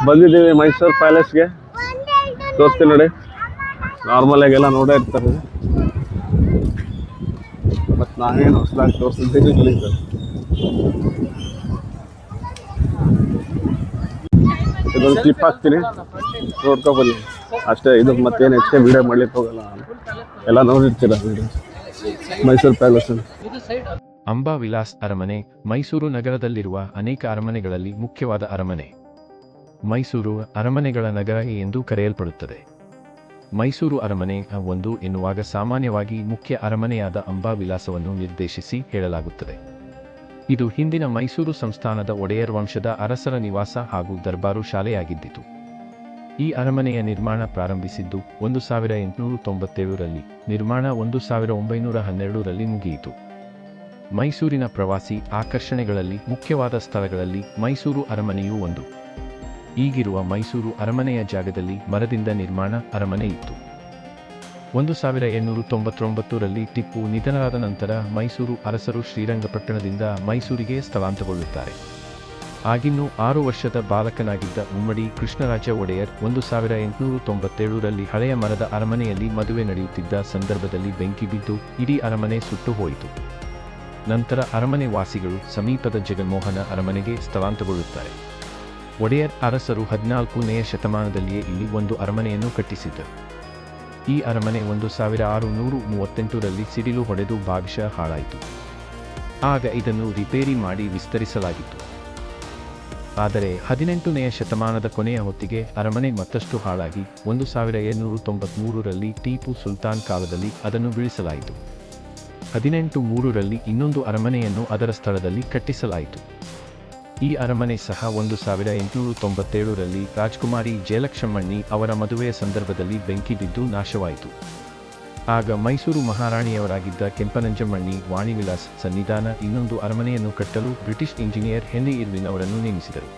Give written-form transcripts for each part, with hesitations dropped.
ಬಂದಿದ್ದೀವಿ ಮೈಸೂರು ಪ್ಯಾಲೇಸ್ಗೆ. ತೋರಿಸ್ತೀನಿ ನೋಡಿ. ನಾರ್ಮಲ್ ಆಗೆಲ್ಲ ನೋಡೇ ಇರ್ತಾರೆ, ಮತ್ತು ನಾವೇನು ಹೊಸದಾಗಿ ತೋರಿಸಿದ್ದೀನಿ ಸರ್. ಇದೊಂದು ಕ್ಲಿಪ್ ಹಾಕ್ತೀನಿ, ನೋಡ್ಕೊಬನ್ನಿ ಅಷ್ಟೇ. ಇದು ಮತ್ತೇನು ಹೆಚ್ಚಿಗೆ ವಿಡಿಯೋ ಮಾಡ್ಲಿಕ್ಕೆ ಹೋಗಲ್ಲ, ಎಲ್ಲ ನೋಡಿರ್ತೀರ ವಿಡಿಯೋ. ಮೈಸೂರು ಪ್ಯಾಲೇಸ್ ಅಂಬಾವಿಲಾಸ್ ಅರಮನೆ ಮೈಸೂರು ನಗರದಲ್ಲಿರುವ ಅನೇಕ ಅರಮನೆಗಳಲ್ಲಿ ಮುಖ್ಯವಾದ ಅರಮನೆ. ಮೈಸೂರು ಅರಮನೆಗಳ ನಗರ ಎಂದು ಕರೆಯಲ್ಪಡುತ್ತದೆ. ಮೈಸೂರು ಅರಮನೆ ಒಂದು ಎನ್ನುವಾಗ ಸಾಮಾನ್ಯವಾಗಿ ಮುಖ್ಯ ಅರಮನೆಯಾದ ಅಂಬಾವಿಲಾಸವನ್ನು ನಿರ್ದೇಶಿಸಿ ಹೇಳಲಾಗುತ್ತದೆ. ಇದು ಹಿಂದಿನ ಮೈಸೂರು ಸಂಸ್ಥಾನದ ಒಡೆಯರ್ ವಂಶದ ಅರಸರ ನಿವಾಸ ಹಾಗೂ ದರ್ಬಾರು ಶಾಲೆಯಾಗಿದ್ದಿತು. ಈ ಅರಮನೆಯ ನಿರ್ಮಾಣ ಪ್ರಾರಂಭಿಸಿದ್ದು 1897ರಲ್ಲಿ, ನಿರ್ಮಾಣ 1912ರಲ್ಲಿ ಮುಗಿಯಿತು. ಮೈಸೂರಿನ ಪ್ರವಾಸಿ ಆಕರ್ಷಣೆಗಳಲ್ಲಿ ಮುಖ್ಯವಾದ ಸ್ಥಳಗಳಲ್ಲಿ ಮೈಸೂರು ಅರಮನೆಯೂ ಒಂದು. ಈಗಿರುವ ಮೈಸೂರು ಅರಮನೆಯ ಜಾಗದಲ್ಲಿ ಮರದಿಂದ ನಿರ್ಮಾಣ ಅರಮನೆ ಇತ್ತು. 1899ರಲ್ಲಿ ಟಿಪ್ಪು ನಿಧನರಾದ ನಂತರ ಮೈಸೂರು ಅರಸರು ಶ್ರೀರಂಗಪಟ್ಟಣದಿಂದ ಮೈಸೂರಿಗೆ ಸ್ಥಳಾಂತರಗೊಳ್ಳುತ್ತಾರೆ. ಆಗಿನ್ನೂ 6 ವರ್ಷದ ಬಾಲಕನಾಗಿದ್ದ ಮುಮ್ಮಡಿ ಕೃಷ್ಣರಾಜ ಒಡೆಯರ್ 1897ರಲ್ಲಿ ಹಳೆಯ ಮರದ ಅರಮನೆಯಲ್ಲಿ ಮದುವೆ ನಡೆಯುತ್ತಿದ್ದ ಸಂದರ್ಭದಲ್ಲಿ ಬೆಂಕಿ ಬಿದ್ದು ಇಡೀ ಅರಮನೆ ಸುಟ್ಟು ಹೋಯಿತು. ನಂತರ ಅರಮನೆ ವಾಸಿಗಳು ಸಮೀಪದ ಜಗನ್ಮೋಹನ ಅರಮನೆಗೆ ಸ್ಥಳಾಂತರಗೊಳ್ಳುತ್ತಾರೆ. ಒಡೆಯರ್ ಅರಸರು 14ನೇ ಶತಮಾನದಲ್ಲಿಯೇ ಇಲ್ಲಿ ಒಂದು ಅರಮನೆಯನ್ನು ಕಟ್ಟಿಸಿದ್ದರು. ಈ ಅರಮನೆ 1638ರಲ್ಲಿ ಸಿಡಿಲು ಹೊಡೆದು ಭಾಗಶಃ ಹಾಳಾಯಿತು. ಆಗ ಇದನ್ನು ರಿಪೇರಿ ಮಾಡಿ ವಿಸ್ತರಿಸಲಾಗಿತ್ತು. ಆದರೆ 18ನೇ ಶತಮಾನದ ಕೊನೆಯ ಹೊತ್ತಿಗೆ ಅರಮನೆ ಮತ್ತಷ್ಟು ಹಾಳಾಗಿ 1793ರಲ್ಲಿ ಟಿಪ್ಪು ಸುಲ್ತಾನ್ ಕಾಲದಲ್ಲಿ ಅದನ್ನು ಬೀಳಿಸಲಾಯಿತು. 1803ರಲ್ಲಿ ಇನ್ನೊಂದು ಅರಮನೆಯನ್ನು ಅದರ ಸ್ಥಳದಲ್ಲಿ ಕಟ್ಟಿಸಲಾಯಿತು. ಈ ಅರಮನೆ ಸಹ 1897ರಲ್ಲಿ ರಾಜಕುಮಾರಿ ಜಯಲಕ್ಷ್ಮಮ್ಮಣ್ಣಿ ಅವರ ಮದುವೆಯ ಸಂದರ್ಭದಲ್ಲಿ ಬೆಂಕಿ ಬಿದ್ದು ನಾಶವಾಯಿತು. ಆಗ ಮೈಸೂರು ಮಹಾರಾಣಿಯವರಾಗಿದ್ದ ಕೆಂಪನಂಜಮ್ಮಣ್ಣಿ ವಾಣಿವಿಲಾಸ್ ಸನ್ನಿಧಾನ ಇನ್ನೊಂದು ಅರಮನೆಯನ್ನು ಕಟ್ಟಲು ಬ್ರಿಟಿಷ್ ಇಂಜಿನಿಯರ್ ಹೆನ್ರಿ ಇರ್ವಿನ್ ಅವರನ್ನು ನೇಮಿಸಿದರು.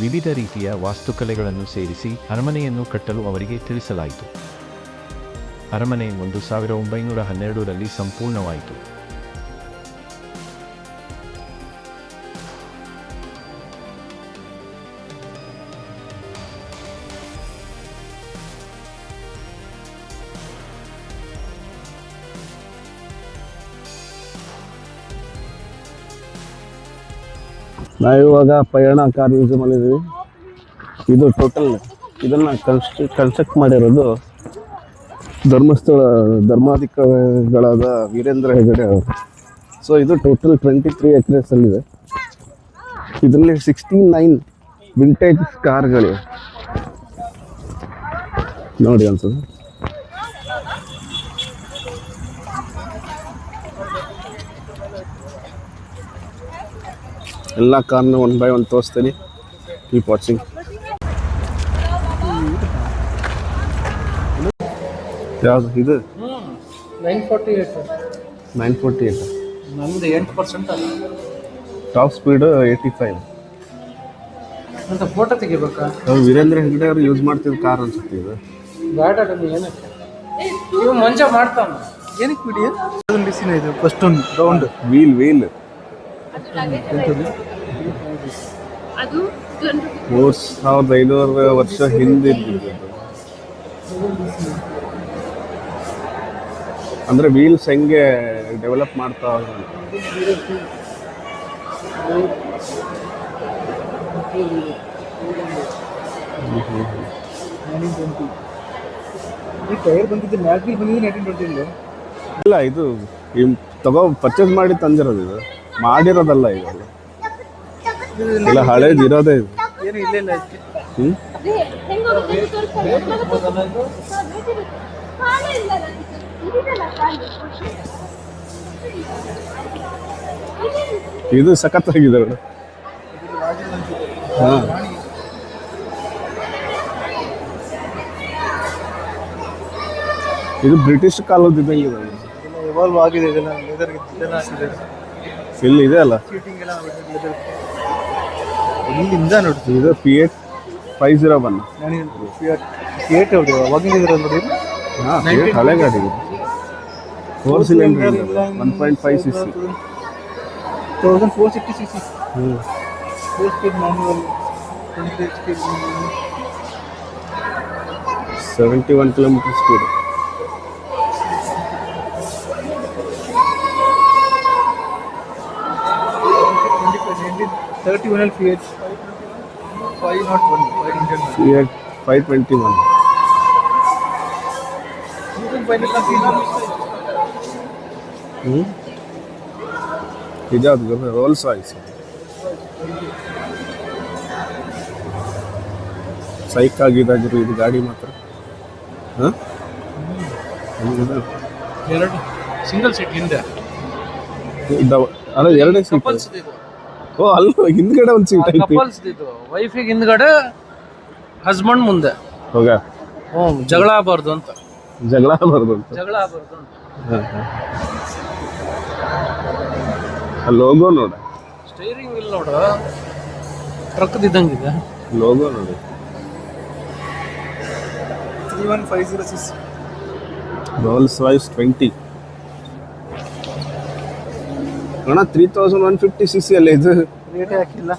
ವಿವಿಧ ರೀತಿಯ ವಾಸ್ತುಕಲೆಗಳನ್ನು ಸೇರಿಸಿ ಅರಮನೆಯನ್ನು ಕಟ್ಟಲು ಅವರಿಗೆ ತಿಳಿಸಲಾಯಿತು. ಅರಮನೆ 1912ರಲ್ಲಿ ಸಂಪೂರ್ಣವಾಯಿತು. ನಾವಿವಾಗ ಪಯಣ ಕಾರ್ ಮ್ಯೂಸಿಯಂ ಅಲ್ಲಿದ್ದೀವಿ. ಇದು ಟೋಟಲ್ ಇದನ್ನು ಕನ್ಸ್ಟ್ರಕ್ಟ್ ಮಾಡಿರೋದು ಧರ್ಮಸ್ಥಳ ಧರ್ಮಾಧಿಕಾರಿಗಳಾದ ವೀರೇಂದ್ರ ಹೆಗಡೆ ಅವರು. ಸೊ ಇದು ಟೋಟಲ್ 23 ಎಕರೆಸಲ್ಲಿದೆ. ಇದರಲ್ಲಿ 69 ವಿಂಟೇಜ್ ಕಾರ್ಗಳಿವೆ ನೋಡಿ ಅನ್ಸೋದು. ಎಲ್ಲ ಕಾರ್ನ 1 by 1 ತೋರಿಸ್ತೀನಿ. Keep watching. ಯಾವುದು ಇದು? 948 ನಮ್ದು 8% ಅಲ್ಲ. ಟಾಪ್ ಸ್ಪೀಡ್ 85 ಅಂತ ಫೋಟೋ ತೆಗಿಬೇಕಾ? ವೀರೇಂದ್ರ ಹೆಗಡೆ ಅವರು ಯೂಸ್ ಮಾಡ್ತಿದ್ದ ಕಾರ್ ಅನ್ಸುತ್ತೆ ಇದು. ಬೇಡ ಏನಕ್ಕೆ ಇವು ಮಂಜ ಮಾಡ್ತಾನ ಏನಕ್ಕೆ ಬಿಡಿ. ಬಿಸಿನ ಇದು ಫಸ್ಟ್ ಒಂದು ರೌಂಡ್ ವೀಲ್ ಅದು 3500 ವರ್ಷ ಹಿಂದೆ ಅಂದ್ರೆ ವೀಲ್ಸ್ ಹೆಂಗೆ ಡೆವಲಪ್ ಮಾಡ್ತಾ ಟೈರ್ ಬಂದಿದ್ದು ಮ್ಯಾಗ್ವಿಲ್ ಬಂದಿದ್ದು 1920 ಇಲ್ಲ. ಇದು ಪರ್ಚೇಸ್ ಮಾಡಿ ತಂದಿರೋದು, ಇದು ಮಾಡಿರೋದಲ್ಲ. ಇದು ಇಲ್ಲ ಹಳೇದು ಇರೋದೇ ಇದು. ಏನು ಇಲ್ಲ ಇಲ್ಲ ಇದು ಸಖತ್ತಾಗಿದೆ ನೋಡಿ. ಹಾಂ ಇದು ಬ್ರಿಟಿಷ್ ಕಾಲದ ಇದ್ದಂಗೆ ಎವಾಲ್ವ್ ಆಗಿದೆ. ಇದೆಲ್ಲ ಲೆದರ್ ಇಲ್ಲಿ ಇದೆ ಅಲ್ಲ. ಸೀಟಿಂಗ್ ಎಲ್ಲ ಇಲ್ಲಿಂದ ನೋಡ್ತೀವಿ. ಇದು Fiat 501. Fiat ಹೌದು ಅವಾಗಿನ ಇದ್ರಲ್ಲಿ ನೋಡಿ. ಹಾಂ Fiat ಹಳೆ ಗಾಡಿ ಇದು. 4 cylinder 1.5 cc 1460 cc. 4 speed manual 71 kilometre speed. Fiat 501, 501. Fiat 521. You can find it on Fiat. ಇದಾದ ರೋಲ್ಸ್ ರಾಯ್ಸ್ ಸೈಕ್ ಆಗಿದ್ದಾಗಿರು ಇದು ಗಾಡಿ ಮಾತ್ರ. ಹಾಂ ಎರಡು ಸಿಂಗಲ್ ಸೀಟ್ ಹಿಂದೆ ಅಲ್ಲ ಎರಡೇ ಸೀಟ್. ಕಪಲ್ಸ್ ಇದು. ಓ ಅಲ್ಲ ಹಿಂದ್ಗಡೆ ಒಂದು ಸೀಟ್ ಐತಿ. ಕಪಲ್ಸ್ ಇದು ವೈಫಿಗೆ ಹಿಂದ್ಗಡೆ ಹಸ್ಬೆಂಡ್ ಮುಂದೆ. ಹೋಗ ಜಗಳ ಆಗಬಾರ್ದು ಅಂತ. ಜಗಳ ಬರೋದು ಅಂತ. ಜಗಳ ಆಗಬಾರ್ದು ಅಂತ. ಲೋಗೋ ನೋಡ. ಸ್ಟೈರಿಂಗ್ ಇಲ್ಲ ನೋಡು, ಟ್ರಕ್ ಇದ್ದಂಗಿದೆ. ಲೋಗೋ ನೋಡಿ. 31506 ರೋಲ್ಸ್ ರಾಯ್ಸ್ 20 ಅಣ್ಣ 3150cc ಅಲ್ಲ ಇದು. ರೇಟ್ ಹಾಕಿಲ್ಲ.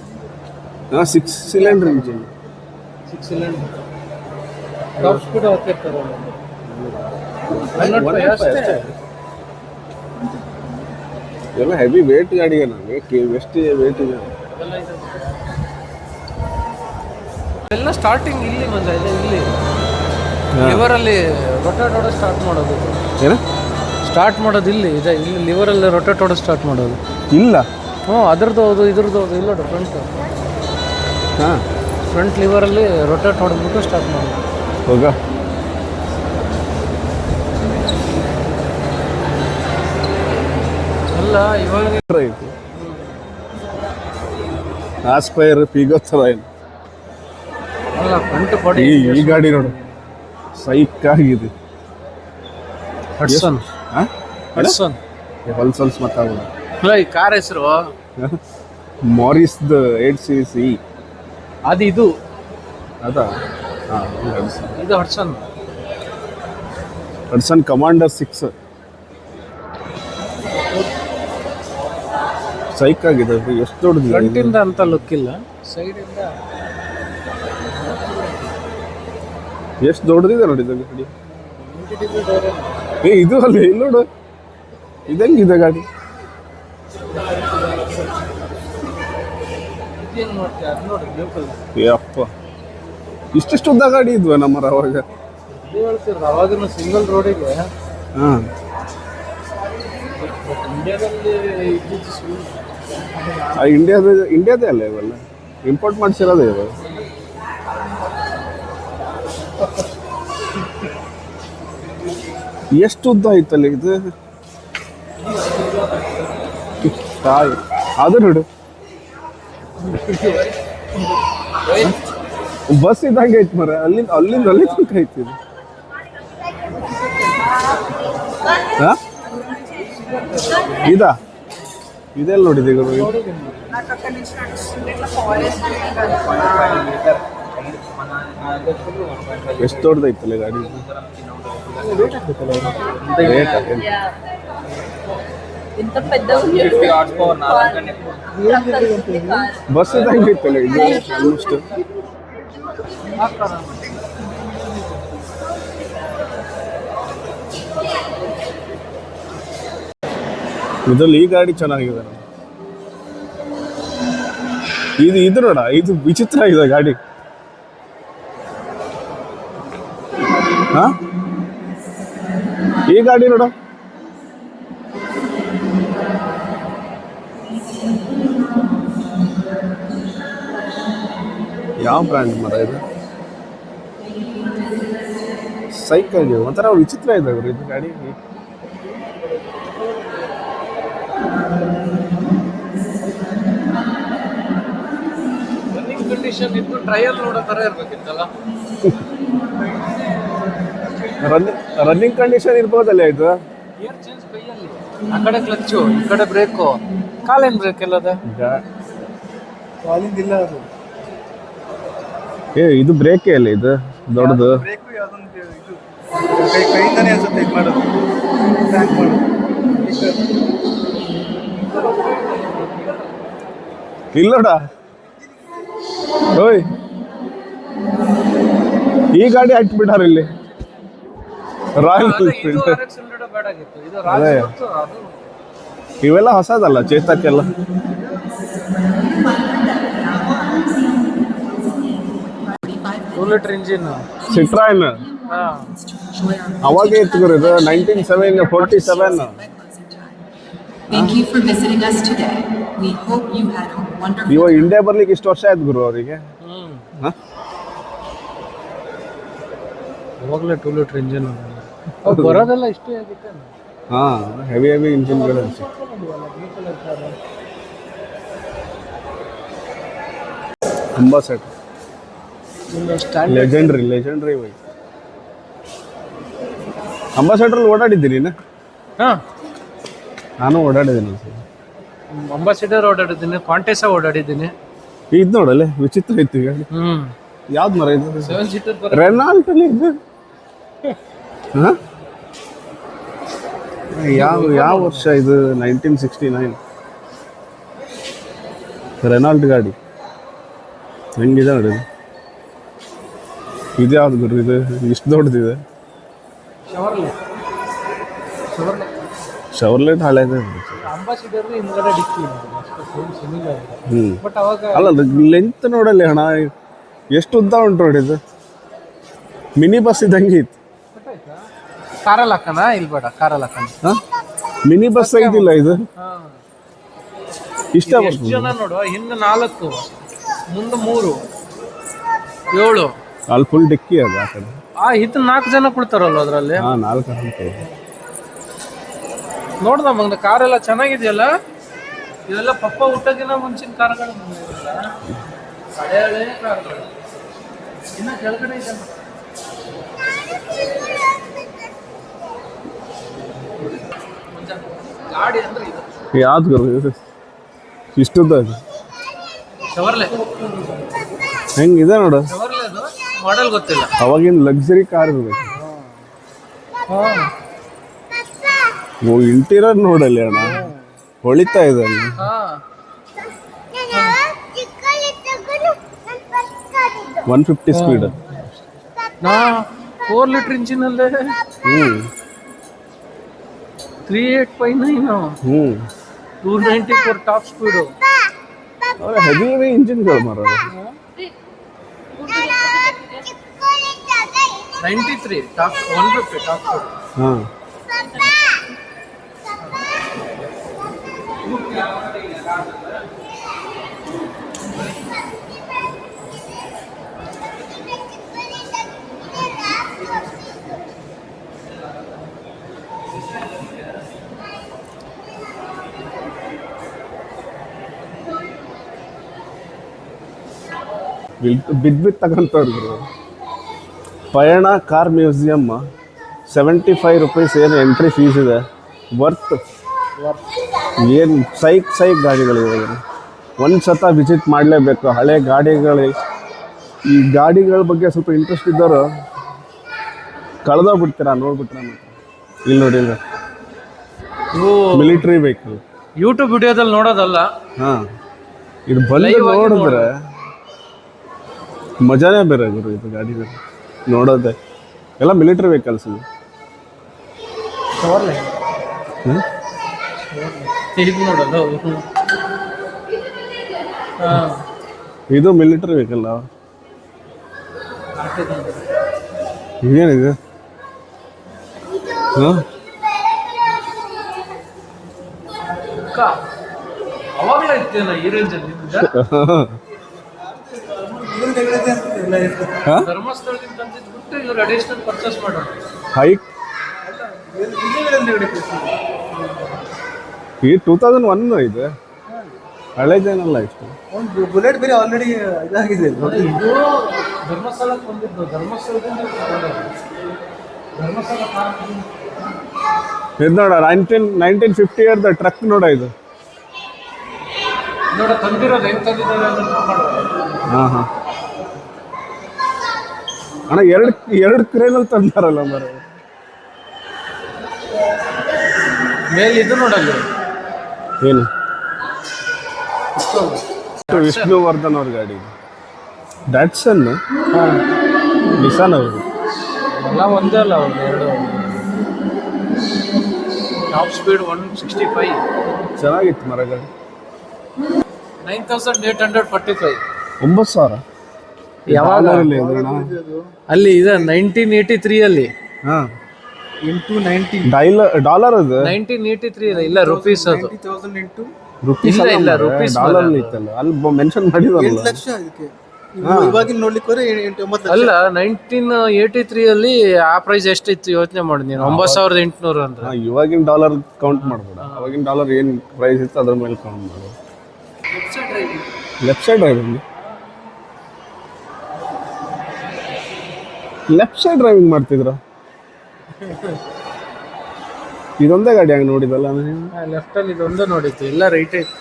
6 cylinder engine. 6 cylinder top speed ಹೋಗ್ತಿರ್ತಾರೆ. ಎಲ್ಲ ಹೆವಿ ವೇಟ್ ಗಾಡಿ ನನಗೆ ಎಷ್ಟು ವೇಟ್ ಇದೆ. ಎಲ್ಲ ಸ್ಟಾರ್ಟಿಂಗ್ ಇಲ್ಲಿ ಬಂದ ಇದೆ. ಇಲ್ಲಿ ಲಿವರಲ್ಲಿ ರೊಟೇಟ್ ಸ್ಟಾರ್ಟ್ ಮಾಡೋದು. ಏನ ಸ್ಟಾರ್ಟ್ ಮಾಡೋದು ಇಲ್ಲಿ ಇದೆ. ಇಲ್ಲಿ ಲಿವರಲ್ಲಿ ರೊಟೇಟ್ ಸ್ಟಾರ್ಟ್ ಮಾಡೋದು. ಇಲ್ಲ. ಅದ್ರದ್ದು ಹೌದು ಇದ್ರದ್ದು ಹೌದು. ಇಲ್ಲ ಫ್ರಂಟ್ ಹಾಂ ಫ್ರಂಟ್ ಲಿವರಲ್ಲಿ ರೊಟೇಟ್ ಹೊಡೆದ್ಬಿಟ್ಟು ಸ್ಟಾರ್ಟ್ ಮಾಡೋದು. ಹೋಗ ಅಲ್ಲ ಇವಾಗ ಐತಿ ಆಸ್ಪೈರ್ ಫಿಗೋ ಥರ ಏನು. ಅಲ್ಲ ಫ್ರಂಟ್ ಬಾಡಿ. ಈ ಗಾಡಿ ನೋಡು ಸೈಕ್ ಆಗಿದೆ. ಹಡ್ಸನ್. ಹಡ್ಸನ್ ಹೊಲ್ಸಲ್ಸ್ ಮಾತಾಡೋದು. ಅಲ್ಲ ಈ ಕಾರ್ ಹೆಸರು ಮಾರಿಸ್ 8cc. ಅದು ಇದು ಅದಾ? ಹಾಂ ಇದು ಹಡ್ಸನ್. ಹಡ್ಸನ್ ಕಮಾಂಡರ್ 6 ಸೈಕ್ ಆಗಿದೆ. ಎಷ್ಟು ದೊಡ್ಡದಿದೆ. ಫ್ರಂಟಿಂದ ಅಂತ ಲುಕ್ ಇಲ್ಲ, ಸೈಡಿಂದ ಎಷ್ಟು ದೊಡ್ಡದಿದೆ ನೋಡಿ ಇದು ಗಾಡಿ. ಇದು ಅಲ್ಲಿ ಇಲ್ಲಿ ನೋಡು ಇದಂಗಿದೆ ಗಾಡಿ. ಅಪ್ಪ ಇಷ್ಟಿಷ್ಟು ಉದ್ದ ಗಾಡಿ ಇದ್ವ ನಮ್ಮರ ಅವಾಗ. ಅವಾಗಿನ ಸಿಂಗಲ್ ರೋಡಿಗೆ. ಹಾಂ ಇಂಡಿಯಾದೇ ಅಲ್ಲ ಇವೆಲ್ಲ ಇಂಪೋರ್ಟ್ ಮಾಡಿಸಿರೋದೇ ಇವಾಗ. ಎಷ್ಟು ಉದ್ದ ಐತಲ್ಲ ಇದು. ತಾಯಿ ಅದು ನೋಡು ಬಸ್ ಇದ್ದಂಗೆ ಐತಿ ಮರ. ಅಲ್ಲಿಂದ ಅಲ್ಲಿ ತನಕ ಐತಿ ಇದು. ಹಾಂ ಇದಾ ಇದೆಲ್ಲ ನೋಡಿದೆ ಗುರು. ಎಷ್ಟು ದೊಡ್ಡದೈತಲ್ಲ ಗಾಡಿ. ಬಸ್ ಇದ್ದಂಗೆ ಐತಲ್ಲ ಇದು ಆಲ್ಮೋಸ್ಟ್. ಇದ್ರಲ್ಲಿ ಈ ಗಾಡಿ ಚೆನ್ನಾಗಿದೆ. ಇದು ನೋಡ, ಇದು ವಿಚಿತ್ರ ಇದೆ ಗಾಡಿ. ಹಾ ಈ ಗಾಡಿ ನೋಡ. ಯಾವ ಬ್ರ್ಯಾಂಡ್ ಮರ ಇದು. ಸೈಕಲ್ ಒಂಥರ ವಿಚಿತ್ರ ಇದೆ ಇದು ಗಾಡಿ. ರನ್ನಿಂಗ್ ಕಂಡೀಷನ್ ಇದ್ದು ಟ್ರಯಲ್ ನೋಡೋ ಥರ ಇರ್ಬೇಕಿತ್ತಲ್ಲ. ರನ್ನಿಂಗ್ ಕಂಡೀಷನ್ ಇರ್ಬೋದಲ್ಲ ಇದು. ಗೇರ್ ಚೇಂಜ್ ಕೈಯಲ್ಲಿ, ಆ ಕಡೆ ಕ್ಲಚ್ಚು, ಈ ಕಡೆ ಬ್ರೇಕು. ಕಾಲೇನು ಬ್ರೇಕ್ ಎಲ್ಲದ? ಕಾಲಿಂದ ಇಲ್ಲ ಅದು. ಇದು ಬ್ರೇಕೇ ಅಲ್ಲ ಇದು ದೊಡ್ಡದು. ಬ್ರೇಕು ಯಾವುದೊಂದು ಇದು ಕೈಯಿಂದಾನೆ ಅನ್ಸುತ್ತೆ ಇದು ಮಾಡೋದು. ಟ್ಯಾಂಕ್ ಮಾಡೋದು ಇಲ್ಲೋಡ. ಓಯ್ ಈ ಗಾಡಿ ಹಾಕ್ಬಿಟ್ಟಾರ ಇಲ್ಲಿ ರಾಯಲ್ ಎನ್ಫೀಲ್ಡ್. ಬೇಡಾಗಿತ್ತು ಇದು ಅದೇ. ಅದು ಇವೆಲ್ಲ ಹೊಸದಲ್ಲ ಚೇತಕ್ಕೆಲ್ಲ. To let engine. ಸಿಟ್ರಾಯನ್ ಅವಾಗೇ ಇತ್ತು ಗುರು, ಇದು 1947. Thank you for visiting us today. We hope you had a wonderful ಇವಾಗ ಇಂಡಿಯಾ ಬರ್ಲಿಕ್ಕೆ ಇಷ್ಟು ವರ್ಷ ಆಯ್ತು ಗುರು ಅವರಿಗೆ. ಅವಾಗಲೇ ಟೂಲೆಟ್ ಇಂಜಿನ್ ಬರೋದೆಲ್ಲ ಇಷ್ಟೇ ಆಗಿತ್ತು. ಹಾ, ಹೆವಿ ಇಂಜಿನ್ಗಳು. Ambassador legendary bike. ಅಂಬಾಸೆಡರ್ ಓಡಾಡಿದ್ದೀನಿ ಹಾ, ನಾನು ಓಡಾಡಿದ್ದೀನಿ. ಅಂಬಾಸಿಡರ್ ಓಡಾಡಿದ್ದೀನಿ, ಕ್ವಾಂಟೆಸ ಓಡಾಡಿದ್ದೀನಿ. ಇದು ನೋಡಲ್ಲ ವಿಚಿತ್ರ ಇತ್ತು ಗಾಡಿ. ಯಾವ್ದು ಮರ ಇದು? 7 ಸೀಟರ್ ರೆನಾಲ್ಟ್ ಅಲ್ಲಿ ಇದು. ಹಾ? ಯಾವ ವರ್ಷ ಇದು? 1969 ರೆನಾಲ್ಟ್ ಗಾಡಿ. ಹೆಂಗಿದೆ ನೋಡಿ ಇದು. ಇದು ಯಾವ್ದು ಗುರು? ಇದು ಇಷ್ಟು ದೊಡ್ಡದಿದೆ. ಶವರ್ಲೆಟ್ ಹಳೇದೆ. ಅಂಬಾಸಿಡರ್ ಹಿಂದ್ಗಡೆ ಡಿಕ್ಕಿ ಬಟ್ ಅವಾಗ ಅಲ್ಲ ಲೆಂತ್ ನೋಡಲ್ಲಿ ಅಣ್ಣ, ಎಷ್ಟು ಉದ್ದ ಉಂಟು ನೋಡಿ ಇದು. ಮಿನಿ ಬಸ್ ಇದ್ದಂಗೆ ಇತ್ತು. ಕಾರಲ್ಲಿ ಹಾಕಣ ಇಲ್ಲಿ ಬೇಡ, ಕಾರಲ್ಲಿ ಹಾಕಣ. ಮಿನಿ ಬಸ್ ಆಗಿಲ್ಲ ಇದು. ಇಷ್ಟ ಎಷ್ಟು ಜನ ನೋಡುವ, ಹಿಂದೆ 4, ಮುಂದೆ 3, 7. ಅಲ್ಲಿ ಫುಲ್ ಡಿಕ್ಕಿ ಅದು ಆ ಕಡೆ. ಇದು 4 ಜನ ಕುಳ್ತಾರಲ್ಲ ಅದ್ರಲ್ಲಿ. 4 ನೋಡ್ದ ಮಗ, ಕಾರೆಲ್ಲ ಚೆನ್ನಾಗಿದೆಯಲ್ಲ. ಇದೆಲ್ಲ ಪಪ್ಪ ಹುಟ್ಟೋಕಿನ ಮುಂಚಿನ ಕಾರ್ಗಳು, ಹಳೆ ಕಾರ್ಗಳು. ಇನ್ನ ಕೆಳಗಡೆ ಇದೆ ಗಾಡಿ ಅಂದ್ರೆ ಇದು. ಯಾವ್ದು ಗುರು ಇದು? ಇಷ್ಟುದ್ದ ಅದು. ಶವರ್ಲೆ ಹೆಂಗಿದೆ ನೋಡು. ಶವರ್ಲೆ ಅದು ಮಾಡೆಲ್ ಗೊತ್ತಿಲ್ಲ. ಅವಾಗಿನ ಲಕ್ಸುರಿ ಕಾರ್ ಇರ್ಬೇಕು. ಇಂಟೀರಿಯರ್ ನೋಡಲ್ಲಿ ಅಣ್ಣ, ಹೊಳಿತಾ ಇದೆ ಅಲ್ಲಿ. 150 ಸ್ಪೀಡ್. 4 ಲೀಟರ್ ಇಂಜಿನ್ ಅಲ್ಲೇ 3859 294 ಟಾಪ್ ಸ್ಪೀಡು. ಹೆವಿ ಇಂಜಿನ್ಗಳು ಮಾರ. 93 ಟಾಪ್ 150 ಟಾಪ್ ಸ್ಪೀಡ್. ಹಾಂ, ಬಿದ್ದು ತಗೊಂತವ್ರು. ಪಯಣ ಕಾರ್ ಮ್ಯೂಸಿಯಮ್ 75 ರೂಪೀಸ್ ಏನು ಎಂಟ್ರಿ ಫೀಸ್ ಇದೆ. ವರ್ತ್ ಏನು ಸೈಕ್ ಗಾಡಿಗಳಿವೆ. ಒಂದು ಸತ ವಿಸಿಟ್ ಮಾಡಲೇಬೇಕು. ಹಳೆ ಗಾಡಿಗಳು, ಈ ಗಾಡಿಗಳ ಬಗ್ಗೆ ಸ್ವಲ್ಪ ಇಂಟ್ರೆಸ್ಟ್ ಇದ್ದವರು ಕಳೆದೋಗ್ಬಿಡ್ತೀರಾ ನೋಡ್ಬಿಟ್ರೆ. ಇಲ್ಲಿ ನೋಡಿ, ಮಿಲಿಟ್ರಿ ವೆಹಿಕಲ್. ಯೂಟ್ಯೂಬ್ ವಿಡಿಯೋದಲ್ಲಿ ನೋಡೋದಲ್ಲ. ಹಾಂ, ಇದು ಬಂದು ನೋಡಿದ್ರೆ ಮಜಾನೇ ಬೇರೆ ಗುರು. ಇದು ಗಾಡಿ ನೋಡೋದೆ ಎಲ್ಲ ಮಿಲಿಟ್ರಿ ವೆಹಿಕಲ್ಸ್. ಇದು ಮಿಲಿಟರಿ ವೆಹಿಕಲ್. ಏನಿದೆ? ಅವಾಗಲೇ ಇತ್ತೇನ ಈ ರೇಂಜಲ್ಲಿ ಧರ್ಮಸ್ಥಳದಿಂದ ಬಿಟ್ಟು ಇವ್ರು ಅಡಿಷನಲ್ ಪರ್ಚೇಸ್ ಮಾಡೋದು. ಹೈಕ್ ಈ 2001 ಇದೆ, ಹಳೇದೇನಲ್ಲ ಇಷ್ಟು. ಒಂದು ಬುಲೆಟ್ ಬೇರೆ ಆಲ್ರೆಡಿ ಇದಾಗಿದೆ. ಇದು ಧರ್ಮಸ್ಥಳಕ್ಕೆ ಬಂದಿದ್ದು, ಧರ್ಮಸ್ಥಳದಿಂದ ಧರ್ಮಸ್ಥಳ ಇದು ನೋಡ 1950 ಟ್ರಕ್ ನೋಡ. ಇದು ನೋಡ ತಂದಿರೋದು ಹೆಂಗ್ ತಂದಿದ್ದಾರೆ. ಹಾಂ ಅಣ್ಣ, ಎರಡು ಕ್ರೇನಲ್ಲಿ ತಂದಾರಲ್ಲ ಮರ. ಮೇಲೆ ಇದು ನೋಡಲ್ಲಿ ಏನು? ವಿಷ್ಣುವರ್ಧನ್ ಅವ್ರ ಗಾಡಿ. ಡ್ಯಾಟ್ಸನ್ ನಿಸಾನ್ ಅವರು ಎಲ್ಲ ಒಂದೇ ಅಲ್ಲ ಅವ್ರು ಎರಡು. ಟಾಪ್ ಸ್ಪೀಡ್ 165, ಚೆನ್ನಾಗಿತ್ತು ಮರಗಳು. 9845. 9,000 ಯಾವಾಗ ಅಲ್ಲಿ ಇದೆ 1983 ಅಲ್ಲಿ. ಹಾಂ ಇಂಟು 90 ಡಾಲರ್ ಅದು 1983 ಇಲ್ಲ ರುಪೀಸ್ ಅದು. 90,000 ಇಂಟು ರುಪೀಸ್ ಇಲ್ಲ, rupees ಡಾಲರ್ ಬರೋದು. ಇತ್ತಲ್ಲ ಅಲ್ಲಿ ಮೆನ್ಷನ್ ಮಾಡಿದ್ರಲ್ಲ. 8 ಲಕ್ಷ ಅದಕ್ಕೆ. ಇವಾಗಿನ ನೋಡ್ಲಿಕ್ಕೆ ಹೋದ್ರೆ 9 ಲಕ್ಷ. ಅಲ್ಲ 1983 ಅಲ್ಲಿ ಆ ಪ್ರೈಸ್ ಎಷ್ಟಿತ್ತು ಯೋಚನೆ ಮಾಡಿ ನೀನು. 9,800 ಅಂದ್ರೆ. ಇವಾಗಿನ ಡಾಲರ್ ಕೌಂಟ್ ಮಾಡ್ಬೇಡ, ಅವಾಗಿನ ಡಾಲರ್ ಏನು ಪ್ರೈಸ್ ಇತ್ತು ಅದ್ರ ಮೇಲೆ ಕೌಂಟ್ ಮಾಡು. ಲೆಫ್ಟ್ ಸೈಡ್ ಡ್ರೈವಿಂಗ್ ಮಾಡ್ತಿದ್ರ? ಇದೊಂದೇ ಗಾಡಿ ಹಂಗೆ ನೋಡಿದಲ್ಲ ನೀವು? ಲೆಫ್ಟ್ ಅಲ್ಲಿ ಇದೊಂದೇ ನೋಡಿತ್ತು, ಇಲ್ಲ ರೈಟ್ ಐತಿ.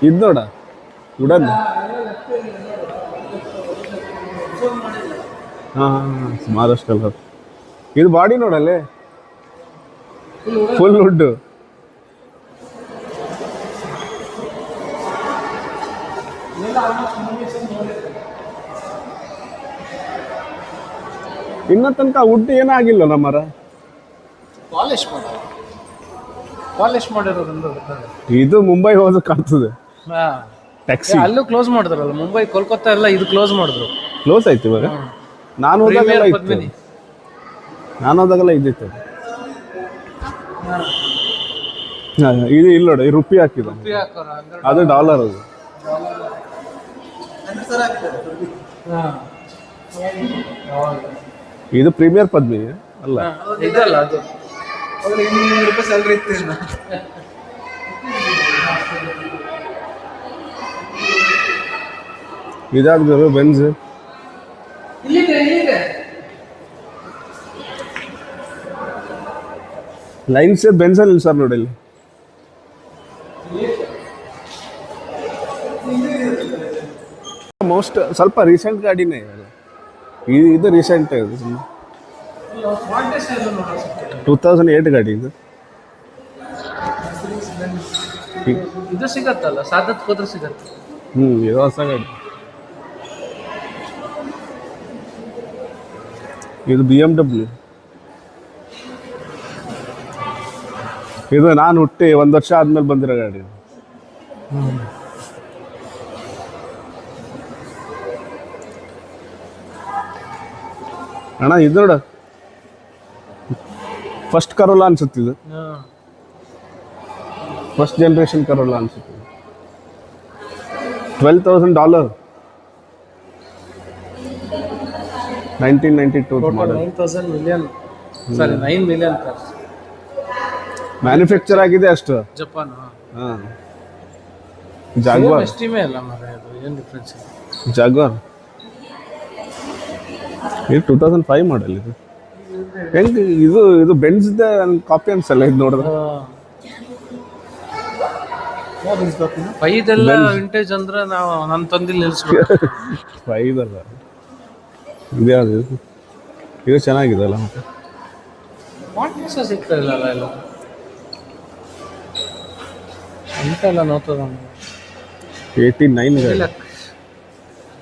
ಇದು ನೋಡ ಉಡನ್. ಹಾಂ ಮಹಾರಾಷ್ಟ್ರ ಕಲರ್. ಇದು ಬಾಡಿ ನೋಡಲ್ಲೇ ಫುಲ್ ವುಡ್. ಇನ್ನ ತನಕ ವುಡ್ ಏನಾಗಿಲ್ಲ ನಮ್ಮರ. ಪಾಲಿಶ್ ಮಾಡಿರೋದ್ರಿಂದ. ಇದು ಮುಂಬೈ ಹೋದ ಕಾಣ್ತದೆ. ಟ್ಯಾಕ್ಸಿ ಅಲ್ಲೂ ಕ್ಲೋಸ್ ಮಾಡಿದ್ರಲ್ಲ, ಮುಂಬೈ ಕೋಲ್ಕತ್ತಾ ಎಲ್ಲ ಇದು ಕ್ಲೋಸ್ ಮಾಡಿದ್ರು. ಕ್ಲೋಸ್ ಆಯ್ತು ಇವಾಗ. ನಾನು ಹೋದಾಗೆಲ್ಲ ಇತ್ತು, ಪದ್ಮಿನಿ. ನಾನು ಹೋದಾಗೆಲ್ಲ ಇದ್ದಿತ್ತು. ಇದು ಇಲ್ಲ ನೋಡಿ, ರುಪಿ ಹಾಕಿದ, ಅದು ಡಾಲರ್. ಅದು ಇದು ಪ್ರೀಮಿಯರ್ ಪದ್ಮಿನಿ ಅಲ್ಲ? ಇದಲ್ಲ ಅದು. ಅದ್ರಲ್ಲಿ 200 ರೂಪಾಯಿ ಸ್ಯಾಲ್ರಿ ಇತ್ತು. ಇದಾದ್ರು ಬೆನ್ಸ್. ಲೈನ್ಸ್ ಬೆನ್ಸಲ್ಲಿ ಸರ್ ನೋಡಿ ಇಲ್ಲಿ. ಮೋಸ್ಟ್ ಸ್ವಲ್ಪ ರೀಸೆಂಟ್ ಗಾಡಿನೇ ಇದು ರೀಸೆಂಟ್. ಇದು 2008 ಗಾಡಿ ಇದು. ಇದು ಸಿಗತ್ತಲ್ಲ, ಸಾಧತ್ ಹೋದ್ರೆ ಸಿಗತ್ತೆ. ಇದು ಹೊಸ ಗಾಡಿ. ಇದು BMW. ಇದು ನಾನು ಹುಟ್ಟಿ 1 ವರ್ಷ ಆದ್ಮೇಲೆ ಬಂದಿರೋ ಗಾಡಿ. ಅಣ್ಣ ಇದು ನೋಡ, ಫಸ್ಟ್ ಕರೋಲಾ ಅನ್ಸುತ್ತೆ ಇದು. ಫಸ್ಟ್ ಜನರೇಷನ್ ಕರೋಲಾ ಅನ್ಸುತ್ತೆ. $12,000 1992 ಮಾಡಲ್. 9,000 ಮಿಲಿಯನ್, ಸಾರಿ 9 ಮಿಲಿಯನ್ ಮ್ಯಾನುಫ್ಯಾಕ್ಚರ್ ಆಗಿದೆ ಅಷ್ಟು. ಜಪಾನ್. ಹಾಂ ಜಾಗ್ವಾರ್. ಎಸ್ಟಿಮೇ ಅಲ್ಲ ಮರ, ಅದು ಏನು ಡಿಫ್ರೆನ್ಸ್ ಇಲ್ಲ. ಜಾಗ್ವಾರ್ ಇದು 2005 ಮಾಡಲ್. ಇದು ಹೆಂಗೆ ಇದು ಬೆಂಜ್ದ ಕಾಪಿ ಅನ್ಸಲ್ಲ ಇದು ನೋಡಿದ್ರೆ. ಇದೆಲ್ಲ ವಿಂಟೇಜ್ ಅಂದ್ರೆ ನಾವು ನನ್ನ ತಂದಿಲ್ಲಿ ನಿಲ್ಲಿಸ್ಬೇಕು. 5 ಅಲ್ಲ, ಇದು ಯಾವುದು? ಇದು ಚೆನ್ನಾಗಿದೆ ಅಲ್ಲ. ಮತ್ತೆ ಮಾರ್ಟಿನ್ಸ್ ಸಿಗ್ತಾ ಇಲ್ಲ ಎಲ್ಲ ಅಂತೆಲ್ಲ ನೋಡ್ತದ. 89 ಗಾಡಿ.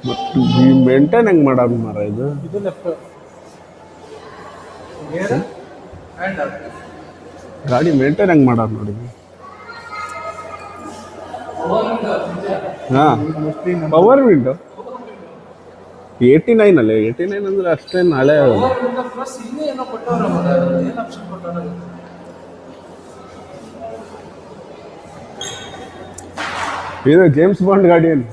ಮತ್ತು ಈ ಮೇಂಟೈನ್ ಹೆಂಗೆ ಮಾಡೋದು ಮಾರ ಇದು? ಇದು ಲೆಫ್ಟ್ ಗಾಡಿ ಮೇಂಟೈನ್ ಹೆಂಗೆ ಮಾಡೋದು ನೋಡಿ. ಹಾಂ ಪವರ್ ವಿಂಡೋ 89 ಅಲ್ಲೇ. 89 ಅಂದ್ರೆ ಅಷ್ಟೇನು ಹಳೆ. ಇದು ಜೇಮ್ಸ್ ಬಾಂಡ್ ಗಾಡಿ ಏನು?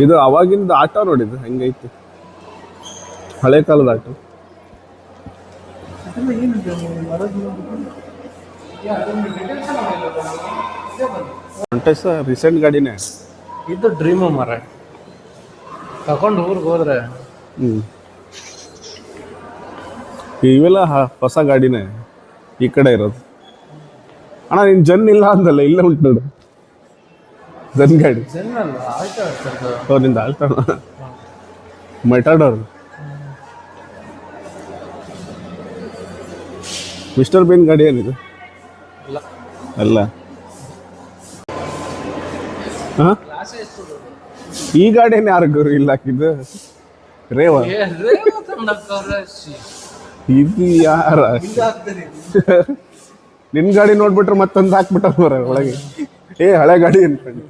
ಇದು ಅವಾಗಿಂದ ಆಟೋ ನೋಡಿದ್ದು ಹೆಂಗೈತಿ, ಹಳೆ ಕಾಲದ ಆಟೋ. ರೀಸೆಂಟ್ ಗಾಡಿನೇ ಇದು. ಡ್ರೀಮು ಮರ ತಗೊಂಡು ಊರಿಗೆ ಹೋದ್ರೆ. ಇವೆಲ್ಲ ಹೊಸ ಗಾಡಿನೇ ಈ ಕಡೆ ಇರೋದು. ಅಣ್ಣ ನಿನ್ ಜನ್ ಇಲ್ಲ ಅಂದಲ್ಲ, ಇಲ್ಲೇ ಉಂಟು ನೋಡು. ಜನ್ ಗಾಡಿ ಜನರಲ್ಲ ಆಯ್ತಾ ಸರ್ ಓ ನಿಂದ ಆಳ್ತಾಣ ಮೆಟಾಡೋರ್ ಮಿಸ್ಟರ್ ಬೀನ್ ಗಾಡಿ ಏನಿದೆ ಇಲ್ಲ ಅಲ್ಲ ಹಾ ಈ ಗಾಡಿಯನ್ನು ಯಾರು ಗುರು ಇಲ್ಲ ಹಾಕಿದ್ದು ರೇವ ಇದು ಯಾರ ನಿನ್ ಗಾಡಿ ನೋಡ್ಬಿಟ್ರೆ ಮತ್ತೊಂದು ಹಾಕ್ಬಿಟ್ಟ ಬರ ಒಳಗೆ ಏ ಹಳೆ ಗಾಡಿ ಅನ್ಕೊಂಡು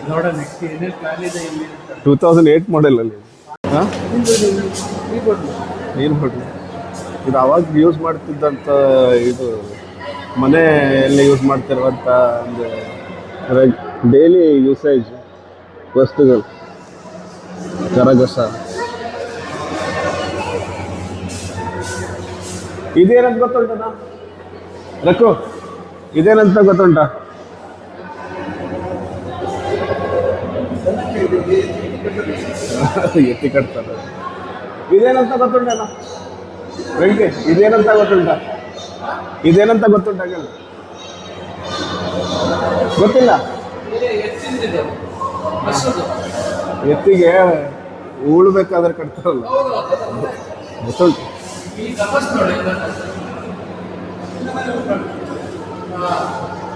ನೋಡೋಣ ನೆಕ್ಸ್ಟ್ ಏನೇನು ಪ್ಲಾನ್ ಇದೆ ಇಲ್ಲಿ 2008 ಮಾಡೆಲ್ ಅಲ್ಲಿ ಹಾಂ ನೀರು ಬಿಡ್ರಿ ಇದು ಅವಾಗ ಯೂಸ್ ಮಾಡ್ತಿದ್ದಂಥ ಇದು ಮನೆಯಲ್ಲಿ ಯೂಸ್ ಮಾಡ್ತಿರುವಂಥ ಒಂದು ಡೈಲಿ ಯೂಸೇಜ್ ವಸ್ತುಗಳು ಕರಗಸ ಇದೇನಂತ ಗೊತ್ತುಂಟನಾ ರಕ್ಕು ಇದೇನಂತ ಗೊತ್ತುಂಟ ಎತ್ತಿ ಕಟ್ತಾರೆ ಇದೇನಂತ ಗೊತ್ತುಂಟನ ವೆಂಕಿ ಇದೇನಂತ ಗೊತ್ತುಂಟ ಇದೇನಂತ ಗೊತ್ತುಂಟ ಗೊತ್ತಿಲ್ಲ ಎತ್ತಿಗೆ ಉಳ್ಬೇಕಾದ್ರೆ ಕಟ್ತಾರಲ್ಲ ಗೊತ್ತುಂಟು ಈ ತಪಸ್ ನೋಡಿ